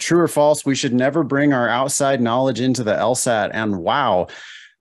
true or false, we should never bring our outside knowledge into the LSAT. And wow,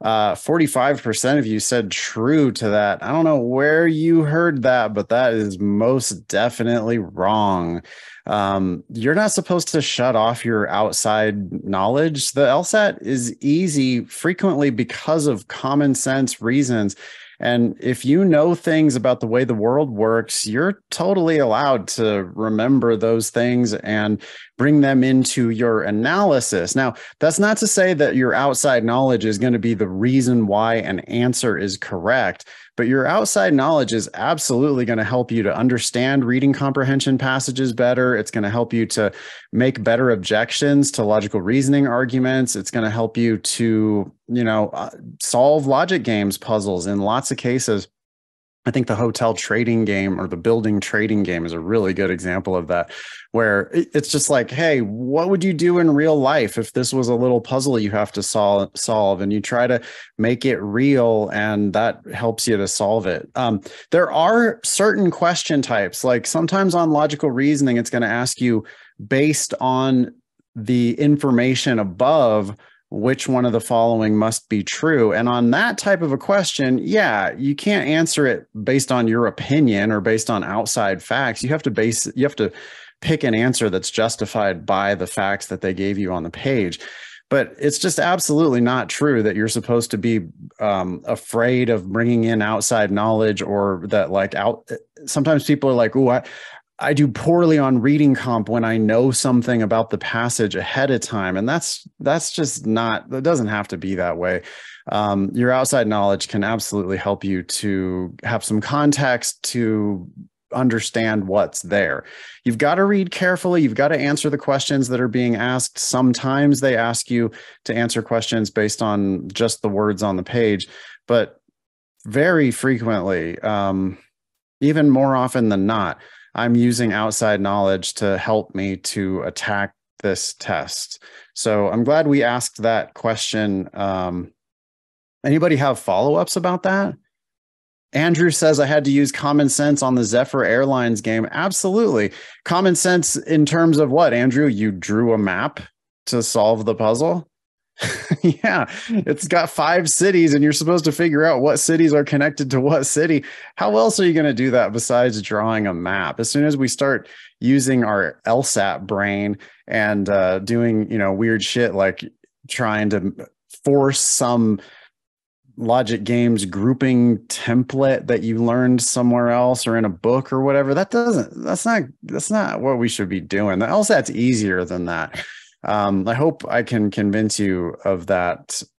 45% of you said true to that. I don't know where you heard that, but that is most definitely wrong. You're not supposed to shut off your outside knowledge. The LSAT is easy frequently because of common sense reasons. And if you know things about the way the world works, you're totally allowed to remember those things and bring them into your analysis. Now, that's not to say that your outside knowledge is going to be the reason why an answer is correct, but your outside knowledge is absolutely going to help you to understand reading comprehension passages better. It's going to help you to make better objections to logical reasoning arguments. It's going to help you to, solve logic games, puzzles in lots of cases. I think the hotel trading game or the building trading game is a really good example of that, where it's just like, hey, what would you do in real life if this was a little puzzle you have to solve, and you try to make it real, and that helps you to solve it. There are certain question types, like sometimes on logical reasoning, it's going to ask you based on the information above, which one of the following must be true. And on that type of a question, yeah, you can't answer it based on your opinion or based on outside facts. You have to pick an answer that's justified by the facts that they gave you on the page. But it's just absolutely not true that you're supposed to be afraid of bringing in outside knowledge, or that sometimes people are like, oh, I do poorly on reading comp when I know something about the passage ahead of time. And that's just not, that doesn't have to be that way. Your outside knowledge can absolutely help you to have some context to understand what's there. You've got to read carefully. You've got to answer the questions that are being asked. Sometimes they ask you to answer questions based on just the words on the page, but very frequently, even more often than not, I'm using outside knowledge to help me to attack this test. So I'm glad we asked that question. Anybody have follow-ups about that? Andrew says I had to use common sense on the Zephyr Airlines game. Absolutely. Common sense in terms of what, Andrew? You drew a map to solve the puzzle? Yeah, it's got 5 cities and you're supposed to figure out what cities are connected to what city. How else are you going to do that besides drawing a map? As soon as we start using our LSAT brain and doing, weird shit like trying to force some logic games grouping template that you learned somewhere else or in a book or whatever, that's not what we should be doing. The LSAT's easier than that. I hope I can convince you of that